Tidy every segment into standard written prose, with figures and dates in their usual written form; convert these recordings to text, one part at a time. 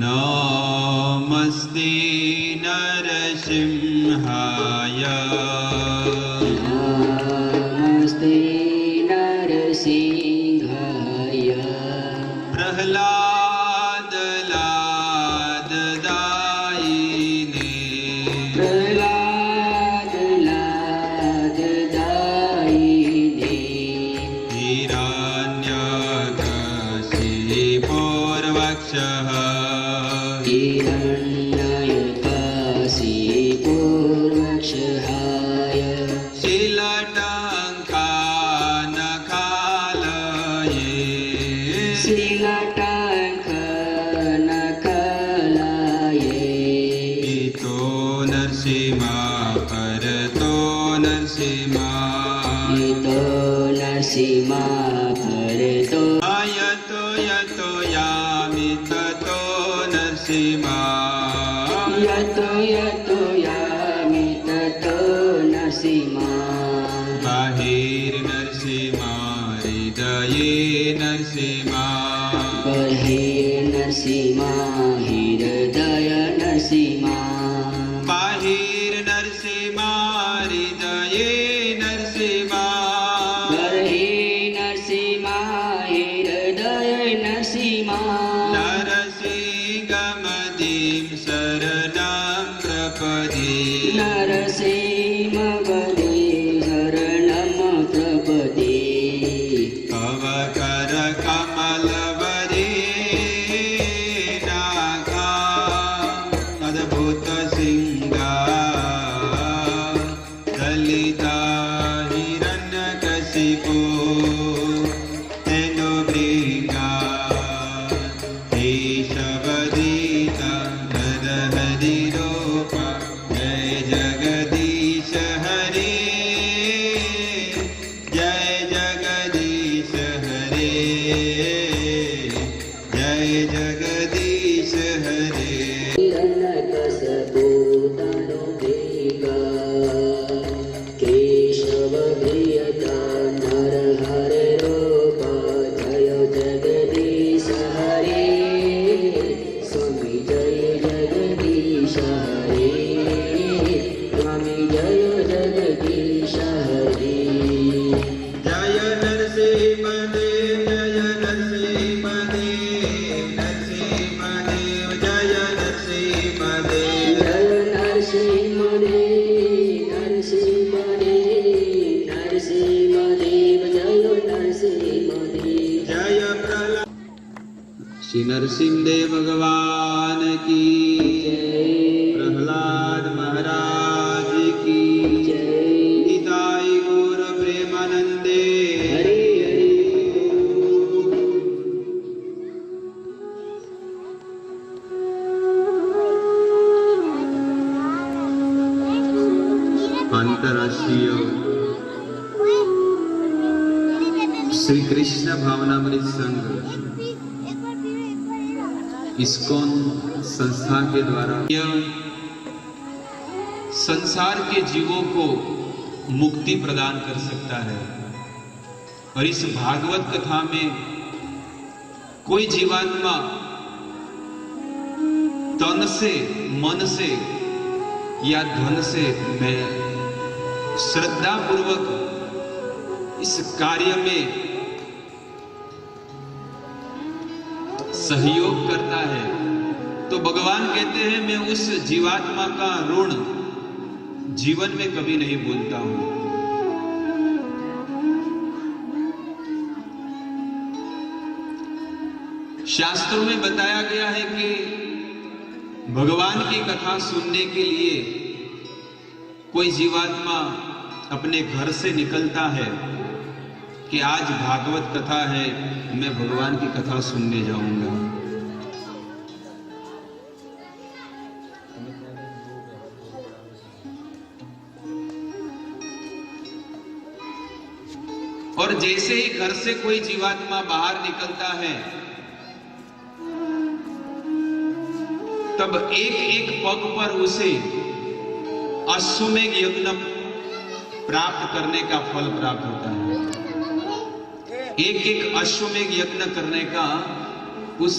नमस्ते नरसिंहाय नमस्ते नरसिंहाय प्रह्लाद लाददायिने प्रह्लाद लाददायिने हिरण्यकशिपूर्वक्षः हिरण्यकशिपूर्वक्षहाय शिलटङ्कानखालये शिलटङ्कनकलये इतो नरसिंहा परतो नरसिंहा इतो नरसिंहा परतो यतो यतो यामि ततो नरसिंहा यतो यतो यामि ततो नरसिंहा बाहिर्नरसिंहा हृदये नरसिंहा बहिर्नरसिंहा हृदय नरसिंहा बाहिर्नरसिंहा हृदये नरसिंहा बहिर्नरसिंहा हृदय नरसिंहा नरसिंहमदिं शरणं प्रपदे नरसिंहवदे शरणं प्रपदे अवकर कमलवरे नागा अद्भुत सिंगा दलिता हिरण्यकशिपो तेनोभृंगा केशवदीता नरहरिरूपा जय जगदीश हरे जय जगदीश हरे जय जगदीश हरे हिरण्यकशपुतनुभृंगा केशवप्रियता नरहरिरूपा जय जगदीश हरे स्वामी जय जगदीश हरे स्वामी जय जगदीश हरे जय नरसिंहदेव जय नरसिंहदेव नरसिंहदेव जय नरसिंहदेव जय नरसिंहदेव नरसिंहदेव नरसिंहदेव जय नरसिंहदेव जय प्रहलाद श्री नरसिंहदेव भगवान की प्रहलाद महाराज की जय निताई गौर प्रेमानंदे हरे हरे अंतर्राष्ट्रीय श्री कृष्ण भावनामृत संघ इस्कॉन संस्था के द्वारा यह संसार के जीवों को मुक्ति प्रदान कर सकता है। और इस भागवत कथा में कोई जीवात्मा तन से, मन से या धन से मैं श्रद्धा पूर्वक इस कार्य में सहयोग करता है तो भगवान कहते हैं मैं उस जीवात्मा का ऋण जीवन में कभी नहीं भूलता हूं। शास्त्रों में बताया गया है कि भगवान की कथा सुनने के लिए कोई जीवात्मा अपने घर से निकलता है कि आज भागवत कथा है, मैं भगवान की कथा सुनने जाऊंगा। और जैसे ही घर से कोई जीवात्मा बाहर निकलता है तब एक एक पग पर उसे अश्वमेध यज्ञ प्राप्त करने का फल प्राप्त होता है। एक एक अश्वमेध यज्ञ करने का उस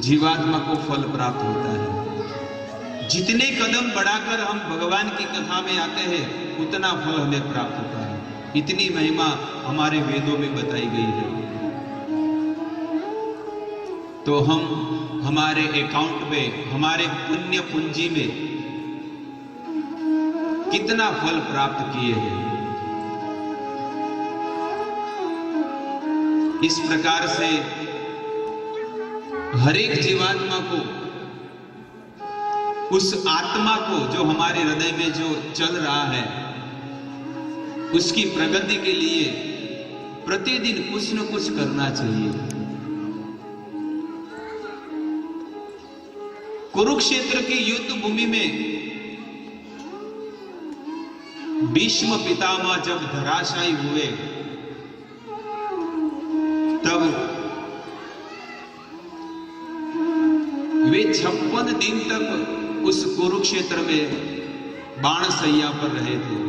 जीवात्मा को फल प्राप्त होता है। जितने कदम बढ़ाकर हम भगवान की कथा में आते हैं उतना फल हमें प्राप्त होता है। इतनी महिमा हमारे वेदों में बताई गई है। तो हम हमारे अकाउंट में, हमारे पुण्य पूंजी में कितना फल प्राप्त किए हैं। इस प्रकार से हर एक जीवात्मा को, उस आत्मा को जो हमारे हृदय में जो चल रहा है, उसकी प्रगति के लिए प्रतिदिन कुछ न कुछ करना चाहिए। कुरुक्षेत्र की युद्ध भूमि में भीष्म पितामह जब धराशायी हुए, तब वे 56 दिन तक उस कुरुक्षेत्र में बाणशैया पर रहे थे।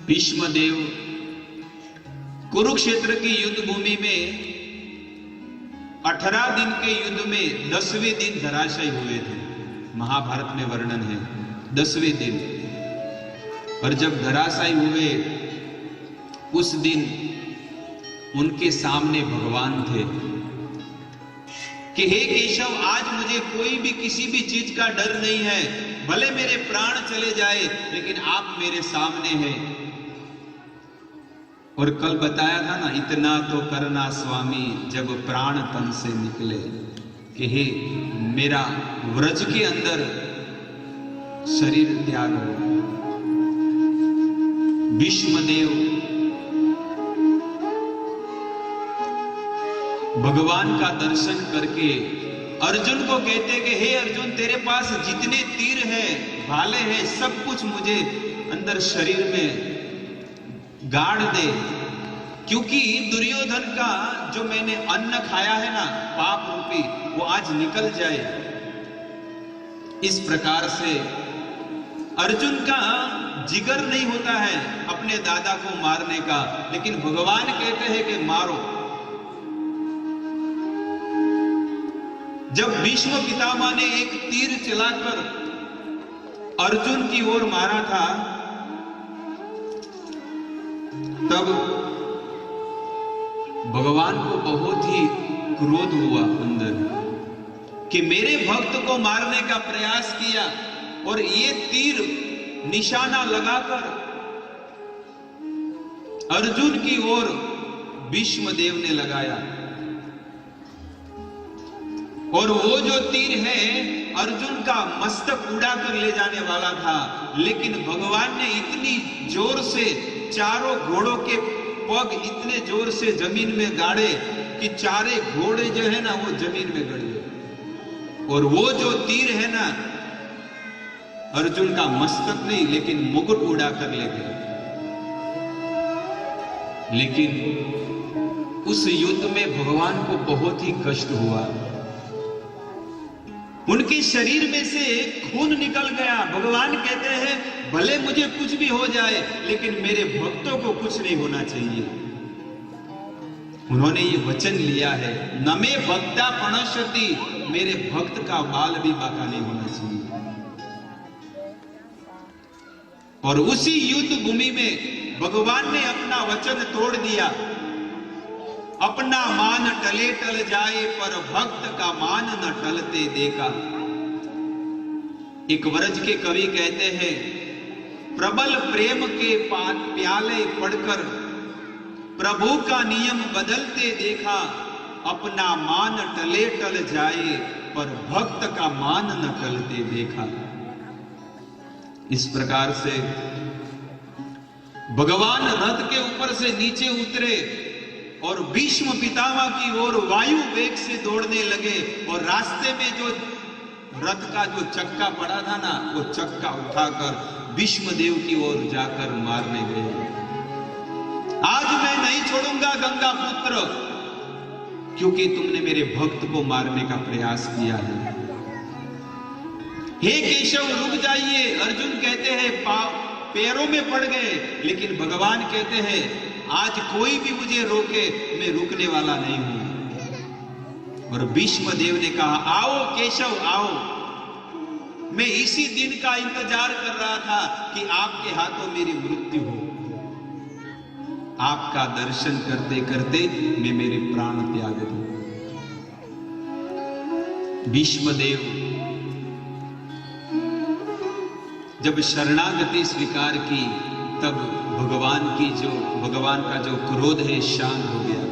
भीष्मदेव कुरुक्षेत्र की युद्ध भूमि में 18 दिन के युद्ध में 10वें दिन धराशायी हुए थे। महाभारत में वर्णन है 10वें दिन। और जब धराशायी हुए उस दिन उनके सामने भगवान थे कि हे केशव, आज मुझे कोई भी किसी भी चीज का डर नहीं है, भले मेरे प्राण चले जाए लेकिन आप मेरे सामने हैं। और कल बताया था ना, इतना तो करना स्वामी जब प्राण तन से निकले, कि हे मेरा व्रज के अंदर शरीर त्याग हो। भीष्मदेव भगवान का दर्शन करके अर्जुन को कहते कि हे अर्जुन, तेरे पास जितने तीर है, भाले हैं, सब कुछ मुझे अंदर शरीर में गाड़ दे, क्योंकि दुर्योधन का जो मैंने अन्न खाया है ना, पाप रूपी, वो आज निकल जाए। इस प्रकार से अर्जुन का जिगर नहीं होता है अपने दादा को मारने का, लेकिन भगवान कहते हैं कि मारो। जब भीष्म पितामह ने एक तीर चलाकर अर्जुन की ओर मारा था, तब भगवान को बहुत ही क्रोध हुआ अंदर कि मेरे भक्त को मारने का प्रयास किया और ये तीर निशाना लगाकर अर्जुन की ओर भीष्मदेव ने लगाया। और वो जो तीर है अर्जुन का मस्तक उड़ाकर ले जाने वाला था, लेकिन भगवान ने इतनी जोर से चारों घोड़ों के पग इतने जोर से जमीन में गाड़े कि चारे घोड़े जो है ना वो जमीन में गड़ गए। और वो जो तीर है ना, अर्जुन का मस्तक नहीं लेकिन मुकुट उड़ा कर ले गए। लेकिन उस युद्ध में भगवान को बहुत ही कष्ट हुआ। उनके शरीर में से खून निकल गया। भगवान कहते हैं भले मुझे कुछ भी हो जाए लेकिन मेरे भक्तों को कुछ नहीं होना चाहिए। उन्होंने ये वचन लिया है, न मे भक्ता प्रणश्यति, मेरे भक्त का बाल भी बाका नहीं होना चाहिए। और उसी युद्ध भूमि में भगवान ने अपना वचन तोड़ दिया। अपना मान टले टल जाए पर भक्त का मान न टलते देखा। एक व्रज के कवि कहते हैं, प्रबल प्रेम के प्याले पढ़कर प्रभु का नियम बदलते देखा। अपना मान टले टल जाए पर भक्त का मान न टलते देखा। इस प्रकार से भगवान रथ के ऊपर से नीचे उतरे और भीष्म पितामह की ओर वायु वेग से दौड़ने लगे। और रास्ते में जो रथ का जो चक्का पड़ा था ना, वो चक्का उठाकर भीष्मदेव की ओर जाकर मारने गए। आज मैं नहीं छोड़ूंगा गंगा पुत्र, क्योंकि तुमने मेरे भक्त को मारने का प्रयास किया है। हे केशव रुक जाइए। अर्जुन कहते हैं पैरों में पड़ गए, लेकिन भगवान कहते हैं आज कोई भी मुझे रोके, मैं रुकने वाला नहीं हूं। और भीष्म देव ने कहा, आओ केशव आओ, मैं इसी दिन का इंतजार कर रहा था कि आपके हाथों मेरी मृत्यु हो। आपका दर्शन करते करते मैं मेरे प्राण त्याग दूं। भीष्म देव जब शरणागति स्वीकार की, तब भगवान का जो क्रोध है शांत हो गया।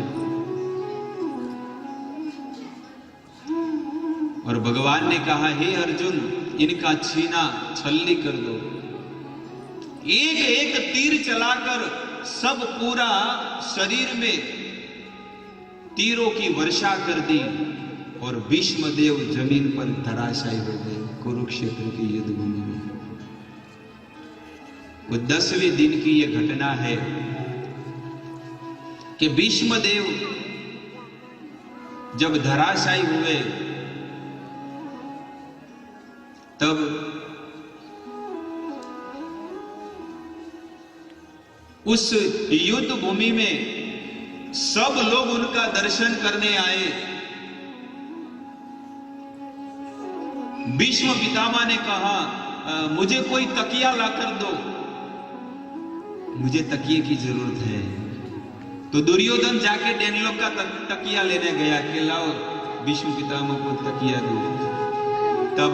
और भगवान ने कहा, हे अर्जुन, इनका छीना छल्ली कर दो। एक एक तीर चलाकर सब पूरा शरीर में तीरों की वर्षा कर दी और भीष्म देव जमीन पर धराशायी हो गए कुरुक्षेत्र की युद्ध भूमि में। वो 10वें दिन की यह घटना है कि भीष्म देव जब धराशायी हुए, तब उस युद्ध भूमि में सब लोग उनका दर्शन करने आए। भीष्म पितामह ने कहा, मुझे कोई तकिया लाकर दो, मुझे तकिए की जरूरत है। तो दुर्योधन जाके डेनलोक का तकिया लेने गया कि लाओ भीष्म पितामह को तकिया दो। तब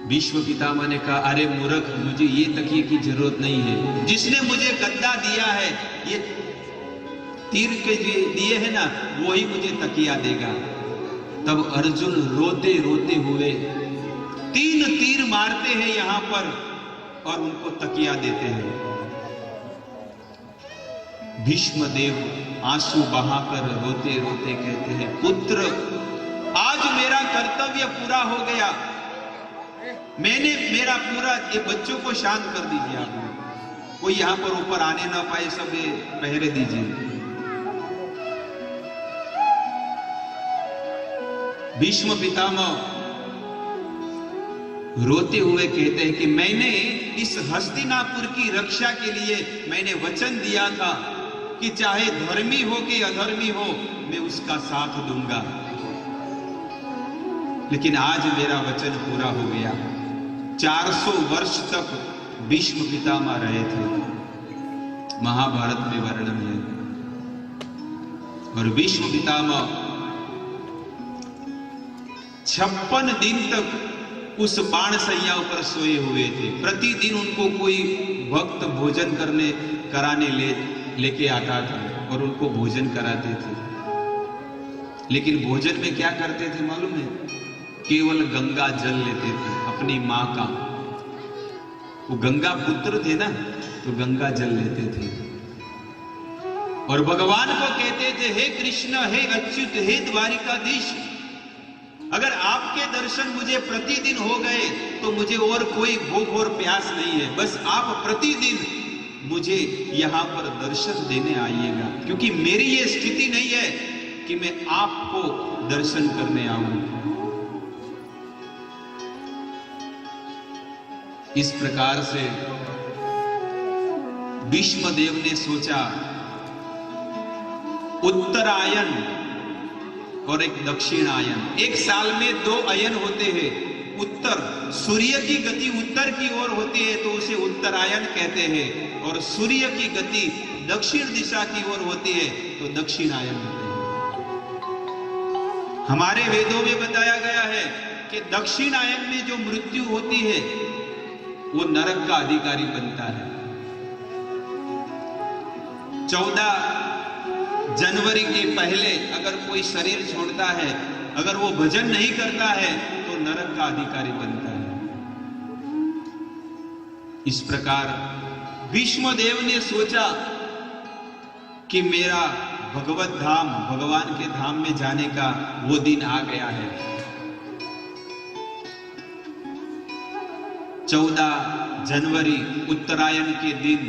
भीष्म पितामह ने कहा, अरे मूर्ख, मुझे ये तकिए की जरूरत नहीं है। जिसने मुझे गद्दा दिया है, ये तीर के दिए है ना, वही मुझे तकिया देगा। तब अर्जुन रोते रोते हुए 3 तीर मारते हैं यहां पर और उनको तकिया देते हैं। भीष्म देव आंसू बहाकर रोते रोते कहते हैं, पुत्र, आज मेरा कर्तव्य पूरा हो गया। मैंने मेरा पूरा, ये बच्चों को शांत कर दीजिए, आप कोई यहां पर ऊपर आने ना पाए, सब पहरे दीजिए। भीष्म पितामह रोते हुए कहते हैं कि मैंने इस हस्तिनापुर की रक्षा के लिए मैंने वचन दिया था कि चाहे धर्मी हो कि अधर्मी हो, मैं उसका साथ दूंगा। लेकिन आज मेरा वचन पूरा हो गया। 400 वर्ष तक भीष्म पितामह रहे थे, महाभारत में वर्णन है। और भीष्म पितामह 56 दिन तक उस बाण शैया पर सोए हुए थे। प्रतिदिन उनको कोई भक्त भोजन कराने लेके आता था और उनको भोजन कराते थे। लेकिन भोजन में क्या करते थे मालूम है? केवल गंगा जल लेते थे अपनी मां का। वो गंगा पुत्र थे ना, तो गंगा जल लेते थे और भगवान को कहते थे, हे कृष्ण, हे अच्युत, हे द्वारिकाधीश, अगर आपके दर्शन मुझे प्रतिदिन हो गए तो मुझे और कोई भूख और प्यास नहीं है। बस आप प्रतिदिन मुझे यहां पर दर्शन देने आइएगा, क्योंकि मेरी ये स्थिति नहीं है कि मैं आपको दर्शन करने आऊं। इस प्रकार से भीष्म देव ने सोचा, उत्तरायण और एक दक्षिणायन, एक साल में 2 अयन होते हैं। उत्तर, सूर्य की गति उत्तर की ओर होती है तो उसे उत्तरायण कहते हैं, और सूर्य की गति दक्षिण दिशा की ओर होती है तो दक्षिणायन होते हैं। हमारे वेदों में बताया गया है कि दक्षिणायन में जो मृत्यु होती है वो नरक का अधिकारी बनता है। 14 जनवरी के पहले अगर कोई शरीर छोड़ता है, अगर वो भजन नहीं करता है, तो नरक का अधिकारी बनता है। इस प्रकार भीष्म देव ने सोचा कि मेरा भगवत धाम, भगवान के धाम में जाने का वो दिन आ गया है। 14 जनवरी उत्तरायण के दिन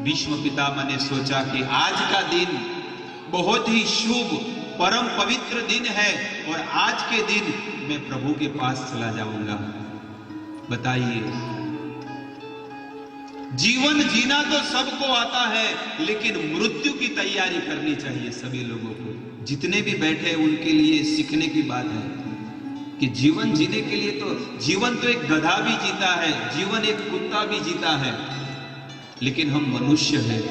भीष्म पितामह ने सोचा कि आज का दिन बहुत ही शुभ, परम पवित्र दिन है और आज के दिन मैं प्रभु के पास चला जाऊंगा। बताइए, जीवन जीना तो सबको आता है, लेकिन मृत्यु की तैयारी करनी चाहिए सभी लोगों को। जितने भी बैठे हैं उनके लिए सीखने की बात है कि जीवन जीने के लिए तो जीवन तो एक गधा भी जीता है, जीवन एक कुत्ता भी जीता है, लेकिन हम मनुष्य हैं।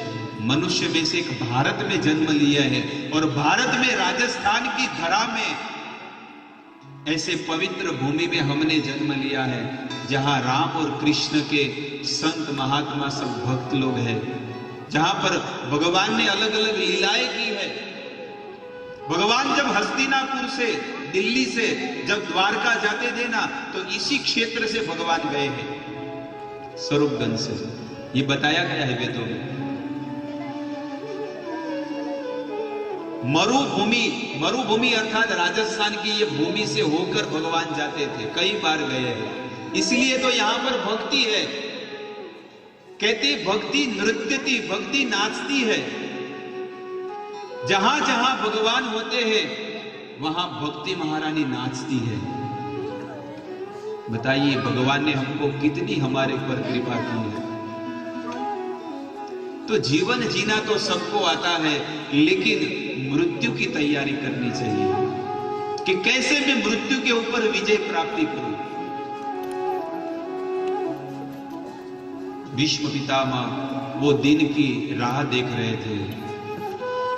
मनुष्य में से एक भारत में जन्म लिया है और भारत में राजस्थान की धरा में ऐसे पवित्र भूमि में हमने जन्म लिया है जहां राम और कृष्ण के संत महात्मा सब भक्त लोग हैं, जहां पर भगवान ने अलग अलग लीलाएं की है। भगवान जब हस्तिनापुर से दिल्ली से जब द्वारका जाते थे ना, तो इसी क्षेत्र से भगवान गए हैं, स्वरूपगंज से। ये बताया गया है वेदों में। मरुभूमि अर्थात राजस्थान की ये भूमि से होकर भगवान जाते थे, कई बार गए हैं, इसलिए तो यहां पर भक्ति है। कहते भक्ति नृत्यति, भक्ति नाचती है। जहां जहां भगवान होते हैं वहां भक्ति महारानी नाचती है। बताइए भगवान ने हमको कितनी हमारे पर कृपा की है। तो जीवन जीना तो सबको आता है, लेकिन मृत्यु की तैयारी करनी चाहिए कि कैसे मैं मृत्यु के ऊपर विजय प्राप्ति करूं। भीष्म पितामह वो दिन की राह देख रहे थे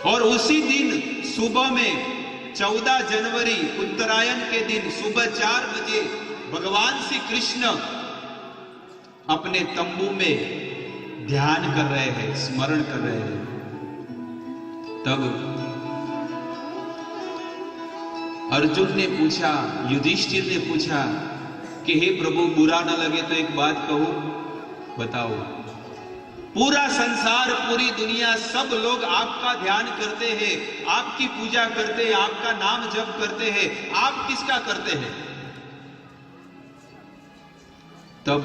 और उसी दिन सुबह में 14 जनवरी उत्तरायण के दिन सुबह 4 बजे भगवान श्री कृष्ण अपने तंबू में ध्यान कर रहे हैं, स्मरण कर रहे हैं। तब अर्जुन ने पूछा, युधिष्ठिर ने पूछा कि हे प्रभु बुरा न लगे तो एक बात कहूं, बताओ। पूरा संसार, पूरी दुनिया, सब लोग आपका ध्यान करते हैं, आपकी पूजा करते हैं, आपका नाम जप करते हैं, आप किसका करते हैं? तब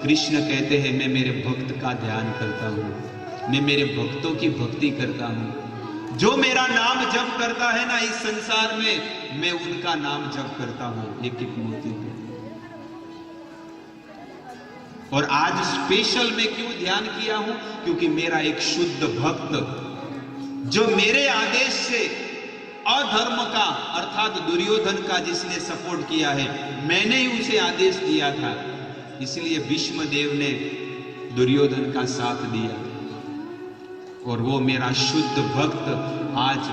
कृष्ण कहते हैं मैं मेरे भक्त का ध्यान करता हूं, मैं मेरे भक्तों की भक्ति करता हूं। जो मेरा नाम जप करता है ना इस संसार में, मैं उनका नाम जप करता हूं एक एक मूर्ति पे। और आज स्पेशल मैं क्यों ध्यान किया हूं? क्योंकि मेरा एक शुद्ध भक्त जो मेरे आदेश से अधर्म का अर्थात दुर्योधन का जिसने सपोर्ट किया है, मैंने ही उसे आदेश दिया था, इसलिए भीष्मदेव ने दुर्योधन का साथ दिया। और वो मेरा शुद्ध भक्त आज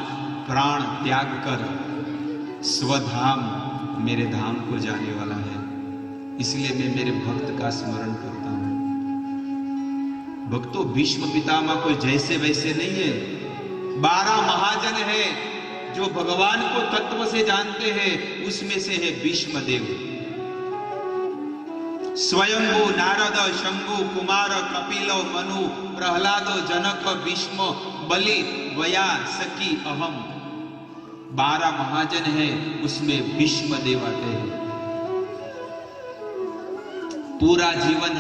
प्राण त्याग कर स्वधाम मेरे धाम को जाने वाला है, इसलिए मैं मेरे भक्त का स्मरण करता हूं। भक्तों, भीष्म पितामह कोई जैसे वैसे नहीं है, 12 महाजन है जो भगवान को तत्व से जानते हैं, उसमें से है भीष्मदेव। स्वयंभू, नारद, शंभु, कुमार, कपिल, मनु, प्रहलाद, जनक, भीष्म, बलि, वया, सखी, अहम, 12 महाजन है, उसमें भीष्मदेव आते हैं। पूरा जीवन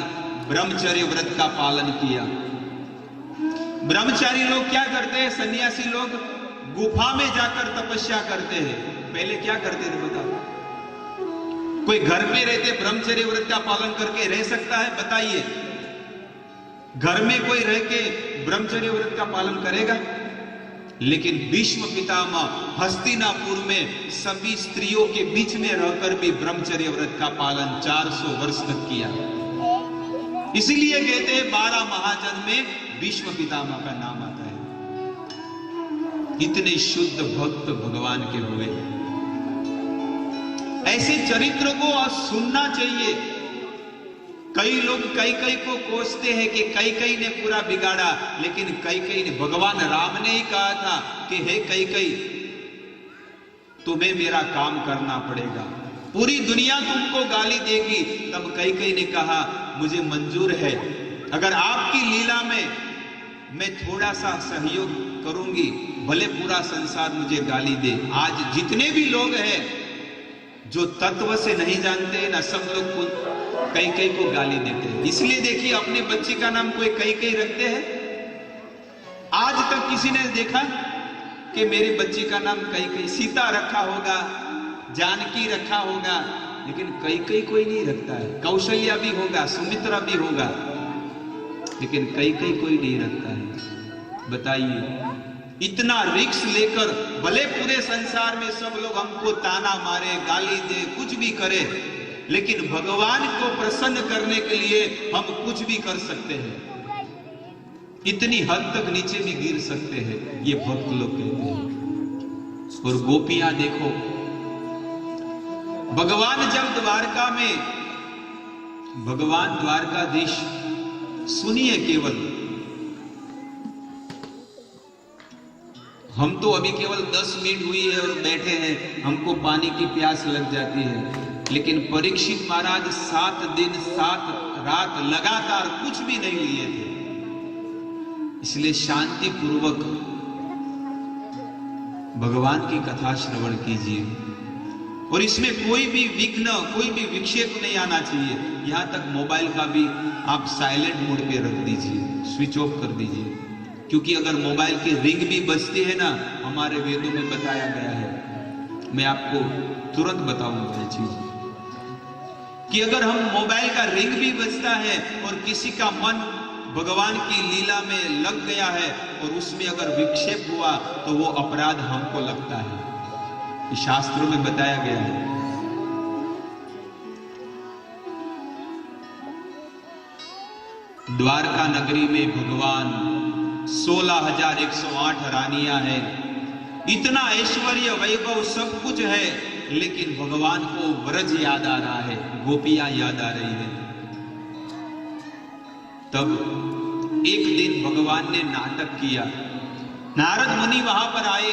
ब्रह्मचर्य व्रत का पालन किया। ब्रह्मचारी लोग क्या करते हैं? सन्यासी लोग गुफा में जाकर तपस्या करते हैं। पहले क्या करते थे बताओ? कोई घर में रहते ब्रह्मचर्य व्रत का पालन करके रह सकता है? बताइए, घर में कोई रह के ब्रह्मचर्य व्रत का पालन करेगा? लेकिन भीष्म पितामह हस्तिनापुर में सभी स्त्रियों के बीच में रहकर भी ब्रह्मचर्य व्रत का पालन 400 वर्ष तक किया। इसीलिए कहते हैं 12 महाजन में भीष्म पितामह का नाम आता है। इतने शुद्ध भक्त भगवान के हुए। ऐसे चरित्र को सुनना चाहिए। कई लोग कई को कोसते हैं कि कई ने पूरा बिगाड़ा, लेकिन कई ने, भगवान राम ने ही कहा था कि हे कई, तुम्हें मेरा काम करना पड़ेगा, पूरी दुनिया तुमको गाली देगी। तब कई ने कहा मुझे मंजूर है, अगर आपकी लीला में मैं थोड़ा सा सहयोग करूंगी, भले पूरा संसार मुझे गाली दे। आज जितने भी लोग हैं जो तत्व से नहीं जानते ना, सब लोग कई को गाली देते हैं। इसलिए देखिए अपने बच्ची का नाम कोई कई रखते हैं। आज तक किसी ने देखा कि मेरी बच्ची का नाम कई, सीता रखा होगा, जानकी रखा होगा, लेकिन कई कोई नहीं रखता है। कौशल्या भी होगा, सुमित्रा भी होगा, लेकिन कई कोई नहीं रखता है। बताइए, इतना रिस्क लेकर भले पूरे संसार में सब लोग हमको ताना मारे, गाली दे, कुछ भी करे, लेकिन भगवान को प्रसन्न करने के लिए हम कुछ भी कर सकते हैं। इतनी हद तक नीचे भी गिर सकते हैं, ये भक्त लोग कहते हैं। और गोपियां देखो, भगवान जब द्वारका में, भगवान द्वारकाधीश, सुनिए केवल, हम तो अभी केवल 10 मिनट हुई है और बैठे हैं, हमको पानी की प्यास लग जाती है, लेकिन परीक्षित महाराज 7 दिन 7 रात लगातार कुछ भी नहीं लिए थे। इसलिए शांति पूर्वक भगवान की कथा श्रवण कीजिए, और इसमें कोई भी विघ्न, कोई भी विक्षेप नहीं आना चाहिए। यहां तक मोबाइल का भी आप साइलेंट मोड पे रख दीजिए, स्विच ऑफ कर दीजिए, क्योंकि अगर मोबाइल की रिंग भी बजती है ना, हमारे वेदों में बताया गया है, मैं आपको तुरंत बताऊंगा ये चीज, कि अगर हम मोबाइल का रिंग भी बजता है और किसी का मन भगवान की लीला में लग गया है और उसमें अगर विक्षेप हुआ तो वो अपराध हमको लगता है, ये शास्त्रों में बताया गया है। द्वारका नगरी में भगवान 16,108 रानियां हैं, इतना ऐश्वर्य वैभव सब कुछ है, लेकिन भगवान को व्रज याद आ रहा है, गोपियां याद आ रही है। तब एक दिन भगवान ने नाटक किया। नारद मुनि वहां पर आए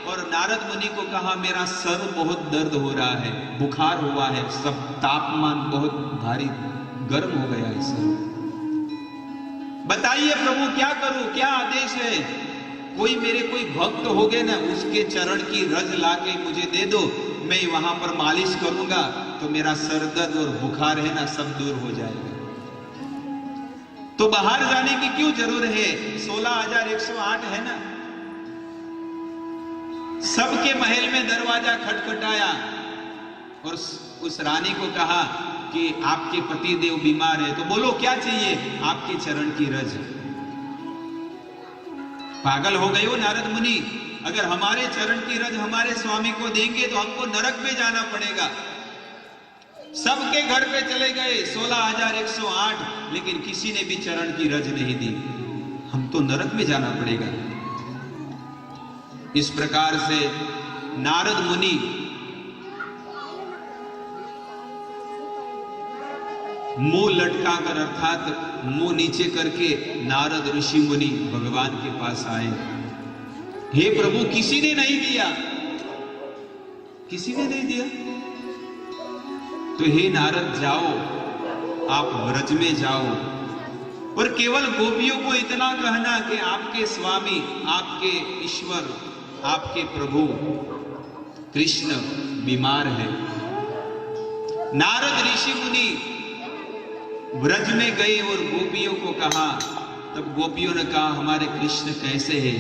और नारद मुनि को कहा, मेरा सर बहुत दर्द हो रहा है, बुखार हुआ है, सब तापमान बहुत भारी गर्म हो गया है सर, बताइए प्रभु क्या करूं, क्या आदेश है? कोई मेरे कोई भक्त हो गए ना, उसके चरण की रज लाके मुझे दे दो, मैं वहां पर मालिश करूंगा तो मेरा सर दर्द और बुखार है ना सब दूर हो जाएगा। तो बाहर जाने की क्यों जरूरत है, 16,108 है ना। सबके महल में दरवाजा खटखटाया और उस रानी को कहा कि आपके पति देव बीमार है, तो बोलो क्या चाहिए? आपके चरण की रज। पागल हो गए हो नारद मुनि, अगर हमारे चरण की रज हमारे स्वामी को देंगे तो हमको नरक में जाना पड़ेगा। सबके घर पे चले गए 16,108, लेकिन किसी ने भी चरण की रज नहीं दी, हम तो नरक में जाना पड़ेगा। इस प्रकार से नारद मुनि मुंह लटकाकर, अर्थात मुंह नीचे करके नारद ऋषि मुनि भगवान के पास आए। हे प्रभु, किसी ने नहीं दिया, किसी ने नहीं दिया, तो हे नारद जाओ, आप व्रज में जाओ, और केवल गोपियों को इतना कहना कि आपके स्वामी, आपके ईश्वर, आपके प्रभु कृष्ण बीमार है। नारद ऋषि मुनि व्रज में गए और गोपियों को कहा, तब गोपियों ने कहा हमारे कृष्ण कैसे हैं?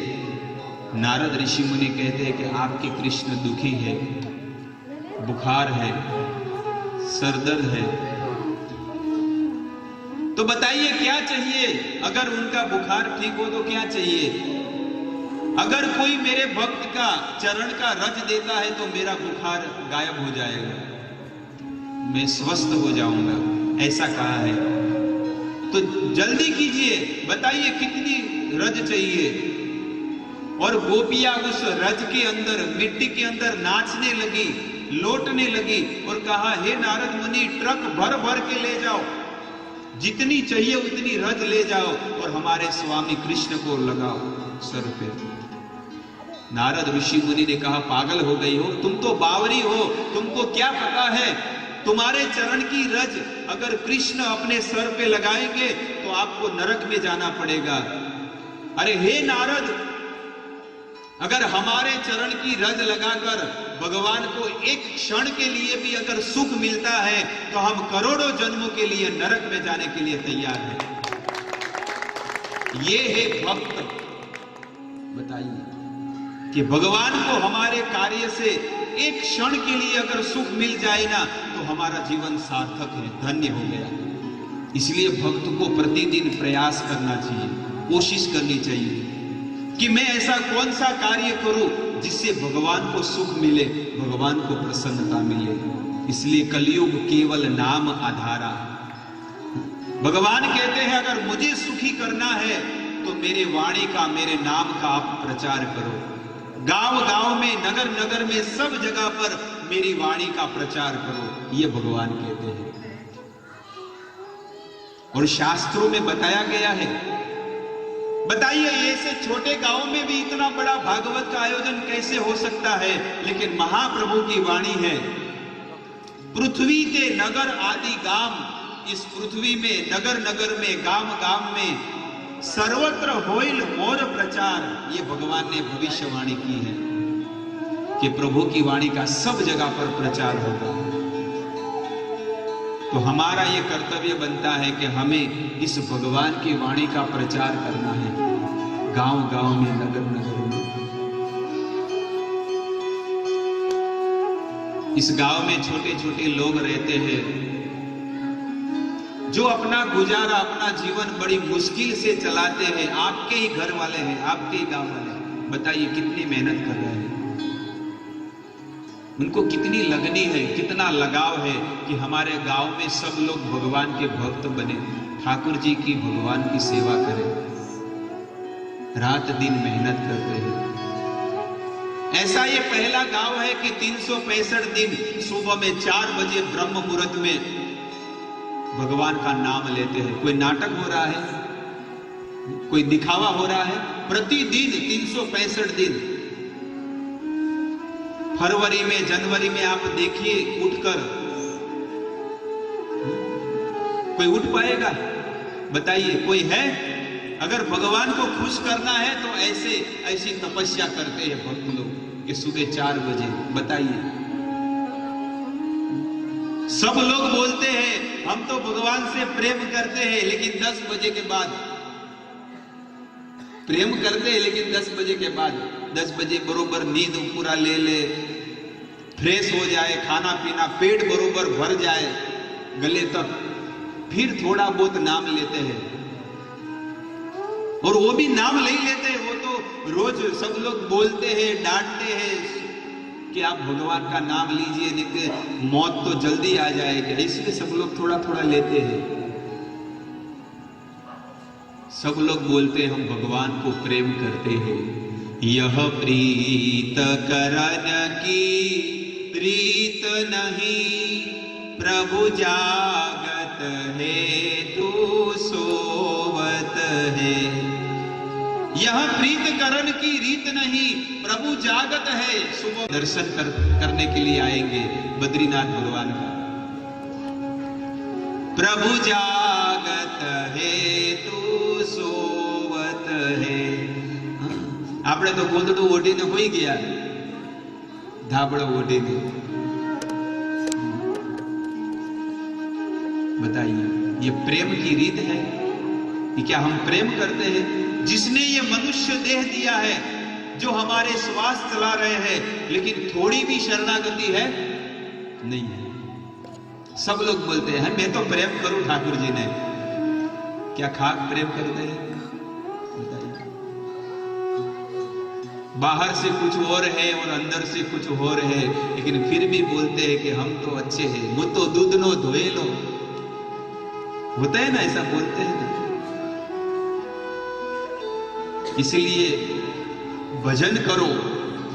नारद ऋषि मुनि कहते हैं कि आपके कृष्ण दुखी है, बुखार है, सरदर्द है। तो बताइए क्या चाहिए? अगर उनका बुखार ठीक हो तो क्या चाहिए? अगर कोई मेरे भक्त का चरण का रज देता है तो मेरा बुखार गायब हो जाएगा, मैं स्वस्थ हो जाऊंगा, ऐसा कहा है। तो जल्दी कीजिए, बताइए कितनी रज चाहिए? और गोपियां उस रज के अंदर, मिट्टी के अंदर नाचने लगी, लौटने लगी और कहा, हे नारद मुनि, ट्रक भर भर के ले जाओ, जितनी चाहिए उतनी रज ले जाओ और हमारे स्वामी कृष्ण को लगाओ सर पे। नारद ऋषि मुनि ने कहा, पागल हो गई हो, तुम तो बावरी हो, तुमको क्या पता है? तुम्हारे चरण की रज अगर कृष्ण अपने सर पे लगाएंगे तो आपको नरक में जाना पड़ेगा। अरे हे नारद, अगर हमारे चरण की रज लगाकर भगवान को एक क्षण के लिए भी अगर सुख मिलता है तो हम करोड़ों जन्मों के लिए नरक में जाने के लिए तैयार हैं। ये है भक्त। बताइए कि भगवान को हमारे कार्य से एक क्षण के लिए अगर सुख मिल जाए ना तो हमारा जीवन सार्थक है, धन्य हो गया। इसलिए भक्त को प्रतिदिन प्रयास करना चाहिए, कोशिश करनी चाहिए कि मैं ऐसा कौन सा कार्य करूं जिससे भगवान को सुख मिले, भगवान को प्रसन्नता मिले। इसलिए कलयुग केवल नाम आधारा। भगवान कहते हैं अगर मुझे सुखी करना है तो मेरे वाणी का, मेरे नाम का आप प्रचार करो। गांव गांव में, नगर नगर में, सब जगह पर मेरी वाणी का प्रचार करो, ये भगवान कहते हैं। और शास्त्रों में बताया गया है। बताइए ऐसे छोटे गांव में भी इतना बड़ा भागवत का आयोजन कैसे हो सकता है? लेकिन महाप्रभु की वाणी है, पृथ्वी के नगर आदि गांव, इस पृथ्वी में नगर नगर में, गांव गांव में सर्वत्र होइल मोर प्रचार। ये भगवान ने भविष्यवाणी की है कि प्रभु की वाणी का सब जगह पर प्रचार होगा। तो हमारा ये कर्तव्य बनता है कि हमें इस भगवान की वाणी का प्रचार करना है, गांव गांव में, नगर नगर में। इस गांव में छोटे छोटे लोग रहते हैं जो अपना गुजारा, अपना जीवन बड़ी मुश्किल से चलाते हैं। आपके ही घर वाले हैं, आपके ही गांव वाले हैं। बताइए कितनी मेहनत कर रहे हैं, उनको कितनी लगनी है, कितना लगाव है कि हमारे गांव में सब लोग भगवान के भक्त बने, ठाकुर जी की, भगवान की सेवा करें। रात दिन मेहनत करते हैं। ऐसा ये पहला गांव है कि 365 दिन सुबह में 4 बजे ब्रह्म मुहूर्त में भगवान का नाम लेते हैं। कोई नाटक हो रहा है, कोई दिखावा हो रहा है? प्रतिदिन 365 दिन। फरवरी में, जनवरी में आप देखिए उठकर, कोई उठ पाएगा? बताइए कोई है? अगर भगवान को खुश करना है तो ऐसी तपस्या करते हैं भक्त लोग कि सुबह 4 बजे। बताइए, सब लोग बोलते हैं हम तो भगवान से प्रेम करते हैं, लेकिन 10 बजे के बाद प्रेम करते हैं, लेकिन 10 बजे के बाद, 10 बजे बरोबर नींद पूरा ले, फ्रेश हो जाए, खाना पीना पेट बरोबर भर जाए गले तक, फिर थोड़ा बहुत नाम लेते हैं। और वो भी नाम नहीं लेते हैं, वो तो रोज सब लोग बोलते हैं, डांटते हैं कि आप भगवान का नाम लीजिए, नहीं तो मौत तो जल्दी आ जाएगी। इसलिए सब लोग थोड़ा थोड़ा लेते हैं। सब लोग बोलते हैं हम भगवान को प्रेम करते हैं। यह प्रीत करन की प्रीत नहीं, प्रभु जागत है तू सोवत है। यह प्रीत करण की रीत नहीं, प्रभु जागत है। सुबह दर्शन करने के लिए आएंगे बद्रीनाथ भगवान का। प्रभु जागत है तू सोवत है। આપણે તો ગોદડું ઓઢીને હોઈ ગયા, ધાબળો ઓઢીને। बताइए ये प्रेम की रीत है कि क्या हम प्रेम करते हैं? जिसने ये मनुष्य देह दिया है, जो हमारे श्वास चला रहे हैं, लेकिन थोड़ी भी शरणागति है नहीं है। सब लोग बोलते हैं मैं तो प्रेम करूं ठाकुर जी ने। क्या खाक प्रेम करते हैं? बाहर से कुछ और है और अंदर से कुछ और है, लेकिन फिर भी बोलते हैं कि हम तो अच्छे हैं। वो तो दूध नो धोए लो, होता है ना, ऐसा बोलते हैं ना। इसलिए भजन करो,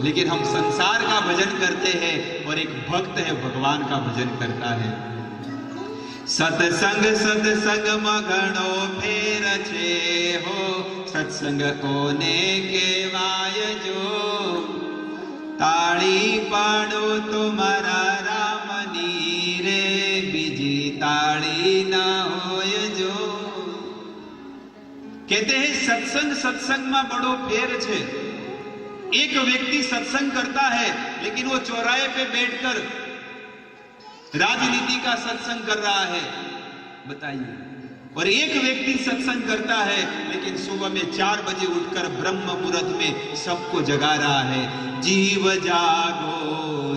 लेकिन हम संसार का भजन करते हैं और एक भक्त है भगवान का भजन करता है। सत्संग सत्संग मगणो फेर छे हो, सत्संग कोने केवाय जो। ताड़ी पाड़ो तुम्हारा रामनी रे, बीजी ताड़ी ना होय जो। कहते हैं सत्संग सत्संग में बड़ो फेर छे। एक व्यक्ति सत्संग करता है, लेकिन वो चौराहे पे बैठकर राजनीति का सत्संग कर रहा है। बताइए। और एक व्यक्ति सत्संग करता है, लेकिन सुबह में 4 बजे उठकर ब्रह्म मुहूर्त में सबको जगा रहा है। जीव जागो,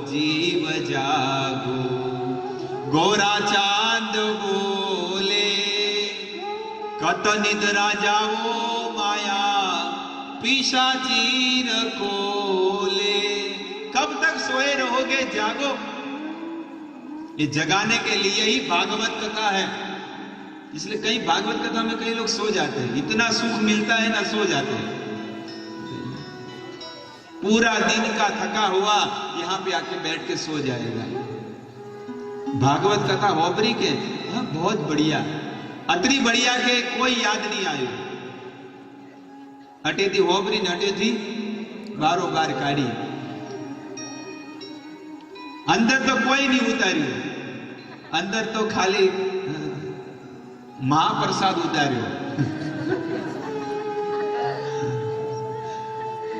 जीव जागो, गोरा चांद बोले कत निद्रा जाओ माया पिशाचीर कोले। कब तक सोए रहोगे, जागो। ये जगाने के लिए ही भागवत कथा है। इसलिए कई भागवत कथा में कई लोग सो जाते हैं, इतना सुख मिलता है ना, सो जाते हैं। पूरा दिन का थका हुआ यहां पे आके बैठ के सो जाएगा। भागवत कथा होबरी के हाँ बहुत बढ़िया, अतरी बढ़िया के कोई याद नहीं आयो। हटे थी होबरी ने हटे थी बारो बार काढ़ी, अंदर तो कोई नहीं उतार्યું, अंदर तो खाली महाप्रसाद उतार्યો।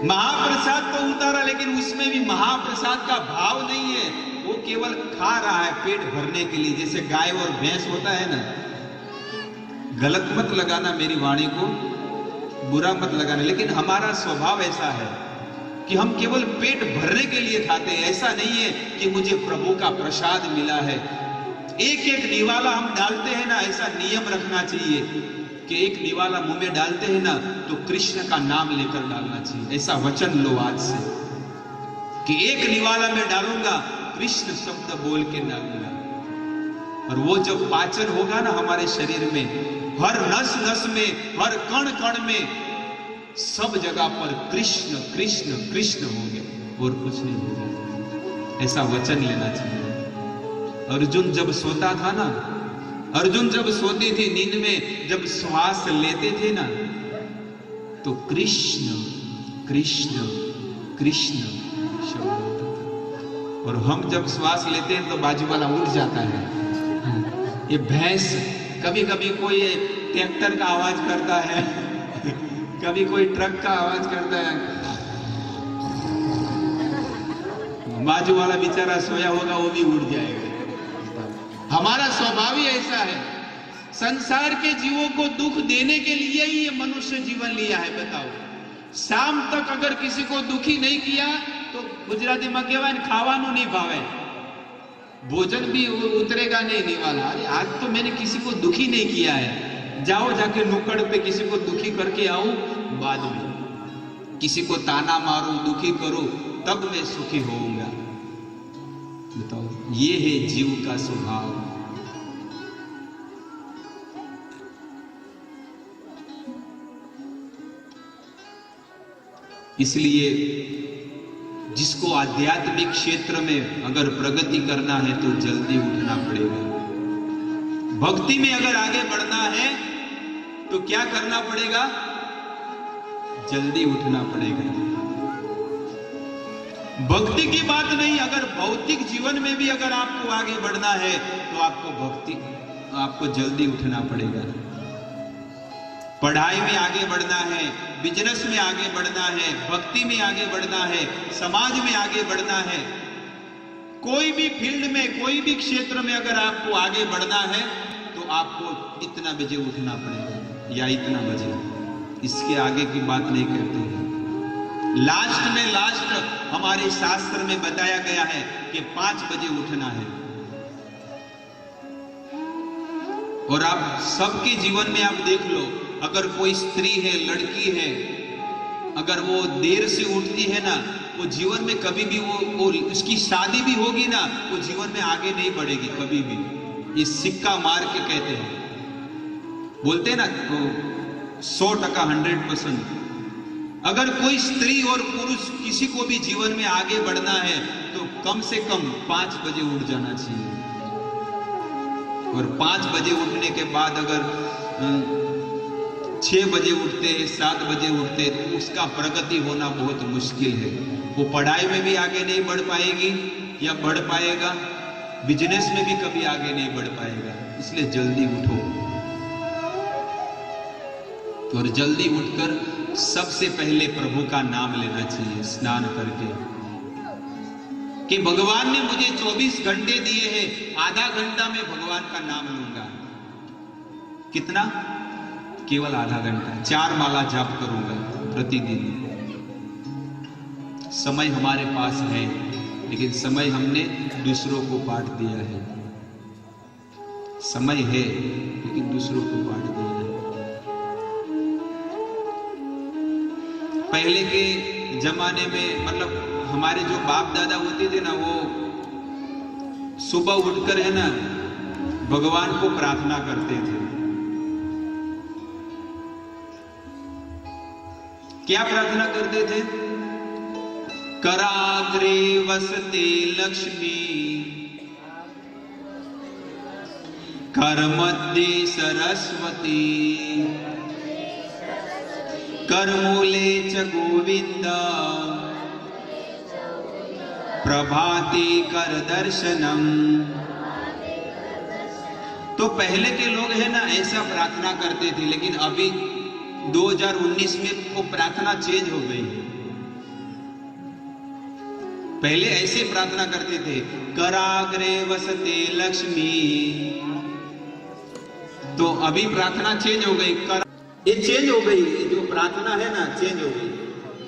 महाप्रसाद तो उतारा, लेकिन उसमें भी महाप्रसाद का भाव नहीं है। वो केवल खा रहा है पेट भरने के लिए, जैसे गाय और भैंस होता है ना। गलत मत लगाना मेरी वाणी को, बुरा मत लगाना, लेकिन हमारा स्वभाव ऐसा है कि हम केवल पेट भरने के लिए खाते हैं। ऐसा नहीं है कि मुझे प्रभु का प्रसाद मिला है। एक एक निवाला हम डालते हैं ना, ऐसा नियम रखना चाहिए कि एक निवाला मुंह में डालते हैं ना तो कृष्ण का नाम लेकर डालना चाहिए। ऐसा वचन लो आज से कि एक निवाला मैं डालूंगा, कृष्ण शब्द बोल के डालूंगा। और वो जब पाचन होगा ना हमारे शरीर में, हर नस नस में, हर कण कण में, सब जगह पर कृष्ण कृष्ण कृष्ण होंगे और कुछ नहीं होगा। ऐसा वचन लेना चाहिए। अर्जुन जब सोता था ना, अर्जुन जब सोते थे नींद में, जब श्वास लेते थे ना, तो कृष्ण कृष्ण कृष्ण शब्द होता था। और हम जब श्वास लेते हैं तो बाजू वाला उठ जाता है। ये भैंस, कभी कभी कोई ट्रैक्टर का आवाज करता है, कभी कोई ट्रक का आवाज करता है, बाजू वाला बेचारा सोया होगा वो भी उठ जाएगा। हमारा स्वभाव ही ऐसा है। संसार के जीवों को दुख देने के लिए ही ये मनुष्य जीवन लिया है। बताओ, शाम तक अगर किसी को दुखी नहीं किया तो गुजराती में कहवाय खावानू नहीं भावे, भोजन भी उतरेगा नहीं वाला। अरे आज तो मैंने किसी को दुखी नहीं किया है, जाओ जाके नुक्कड़ पे किसी को दुखी करके आओ, बाद में किसी को ताना मारो, दुखी करो, तब मैं सुखी होऊंगा। बताओ, ये है जीव का स्वभाव। इसलिए जिसको आध्यात्मिक क्षेत्र में अगर प्रगति करना है तो जल्दी उठना पड़ेगा। भक्ति में अगर आगे बढ़ना है तो क्या करना पड़ेगा? जल्दी उठना पड़ेगा। भक्ति की बात नहीं, अगर भौतिक जीवन में भी अगर आपको आगे बढ़ना है तो आपको जल्दी उठना पड़ेगा। पढ़ाई में आगे बढ़ना है, बिजनेस में आगे बढ़ना है, भक्ति में आगे बढ़ना है, समाज में आगे बढ़ना है, कोई भी फील्ड में, कोई भी क्षेत्र में अगर आपको आगे बढ़ना है तो आपको इतना बजे उठना पड़ेगा या इतना बजे। इसके आगे की बात नहीं करते हैं। लास्ट हमारे शास्त्र में बताया गया है कि 5 बजे उठना है। और आप सबके जीवन में आप देख लो, अगर कोई स्त्री है, लड़की है, अगर वो देर से उठती है ना, वो जीवन में कभी भी वो उसकी शादी भी होगी ना, वो जीवन में आगे नहीं बढ़ेगी कभी भी। ये सिक्का मार के कहते हैं, बोलते हैं ना 100% 100%। अगर कोई स्त्री और पुरुष किसी को भी जीवन में आगे बढ़ना है तो कम से कम 5 बजे उठ जाना चाहिए। और 5 बजे उठने के बाद अगर 6 बजे उठते, 7 बजे उठते तो उसका प्रगति होना बहुत मुश्किल है। वो पढ़ाई में भी आगे नहीं बढ़ पाएगी या बढ़ पाएगा, बिजनेस में भी कभी आगे नहीं बढ़ पाएगा। इसलिए जल्दी उठो। और जल्दी उठकर सबसे पहले प्रभु का नाम लेना चाहिए स्नान करके, कि भगवान ने मुझे 24 घंटे दिए हैं, आधा घंटा में भगवान का नाम लूंगा। कितना? केवल आधा घंटा। 4 माला जाप करूंगा प्रतिदिन। समय हमारे पास है, लेकिन समय हमने दूसरों को बांट दिया है। समय है लेकिन दूसरों को बांट दिया है। पहले के जमाने में मतलब हमारे जो बाप दादा होते थे ना, वो सुबह उठकर है ना भगवान को प्रार्थना करते थे। क्या प्रार्थना करते थे? कराग्रे वसते लक्ष्मी, करमध्ये सरस्वती, करमूले च गोविंद, प्रभाते कर दर्शनम। तो पहले के लोग है ना ऐसा प्रार्थना करते थे, लेकिन अभी 2019 में वो प्रार्थना चेंज हो गई है। पहले ऐसे प्रार्थना करते थे, कराग्रे वसते लक्ष्मी, तो अभी प्रार्थना चेंज हो गई। ये चेंज हो गई, जो प्रार्थना है ना चेंज हो गई।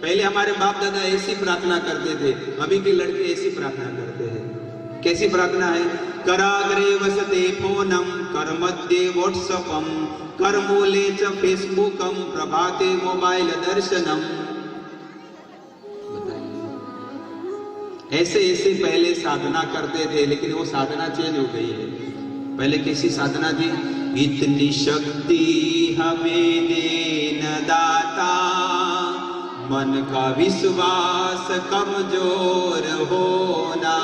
पहले हमारे बाप दादा ऐसी प्रार्थना करते थे, अभी के लड़के ऐसी प्रार्थना करते हैं। कैसी प्रार्थना है? कराग्रे वसते फोनम, करमध्ये व्हाट्सएपम, करमूले च फेसबुकम, प्रभाते मोबाइल दर्शनम। ऐसे ऐसे पहले साधना करते थे, लेकिन वो साधना चेंज हो गई है। पहले कैसी साधना थी? इतनी शक्ति हमें दे न दाता, मन का विश्वास कमजोर होना,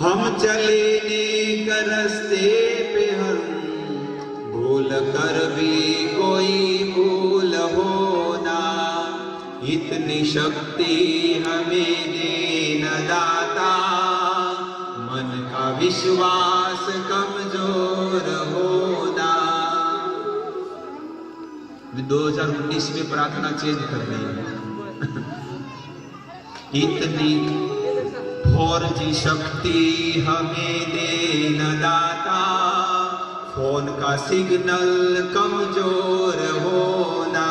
हम चले नेक रास्ते पे हम, भूल कर भी कोई भूल होना, इतनी शक्ति हमें दे न दाता, मन का विश्वास कमजोर होना। 2019 में प्रार्थना चेंज कर रही है। इतनी 4G शक्ति हमें दे न दाता, फोन का सिग्नल कमजोर होना,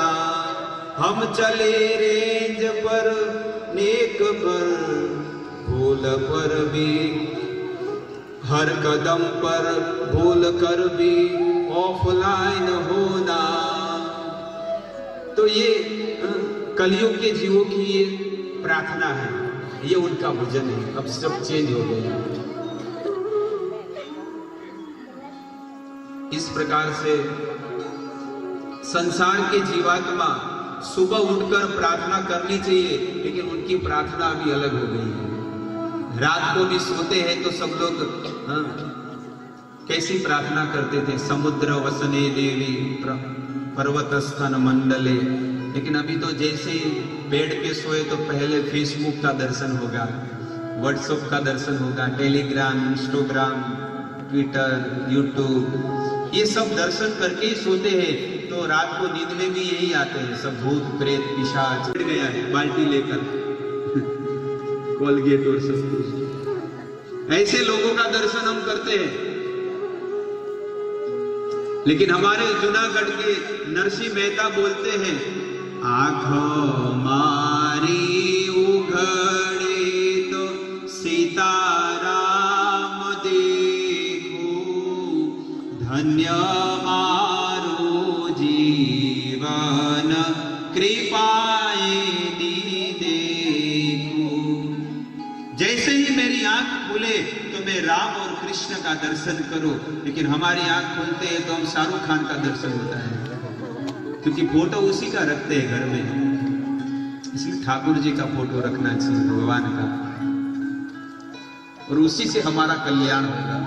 हम चले रेंज पर नेक पर, भूल पर भी हर कदम पर, भूल कर भी ऑफलाइन होना। तो ये कलयुग के जीवों की ये प्रार्थना है, ये उनका भजन है। अब सब चेंज हो गया। इस प्रकार से संसार के जीवात्मा सुबह उठकर प्रार्थना करनी चाहिए, लेकिन उनकी प्रार्थना अभी अलग हो गई है। रात को भी सोते हैं तो सब लोग कैसी प्रार्थना करते थे? समुद्र वसने देवी पर्वतस्थन मंडले। लेकिन अभी तो जैसे बेड पे सोए तो पहले फेसबुक का दर्शन होगा, व्हाट्सएप का दर्शन होगा, टेलीग्राम, इंस्टाग्राम, ट्विटर, यूट्यूब, ये सब दर्शन करके ही सोते हैं। तो रात को नींद में भी यही आते हैं, सब भूत प्रेत पिशाच गया है बाल्टी लेकर कोलगेट और सब कुछ। ऐसे लोगों का दर्शन हम करते हैं। लेकिन हमारे जूनागढ़ के नरसिंह मेहता बोलते हैं, आंखों मारी उघड़े तो सीताराम देखो, धन्य मारो जीवन कृपाए देखो। जैसे ही मेरी आंख खुले तो मैं राम और कृष्ण का दर्शन करूं, लेकिन हमारी आंख खुलते हैं तो हम शाहरुख खान का दर्शन होता है, क्योंकि फोटो उसी का रखते हैं घर में। इसलिए ठाकुर जी का फोटो रखना चाहिए, भगवान का, और उसी से हमारा कल्याण होगा।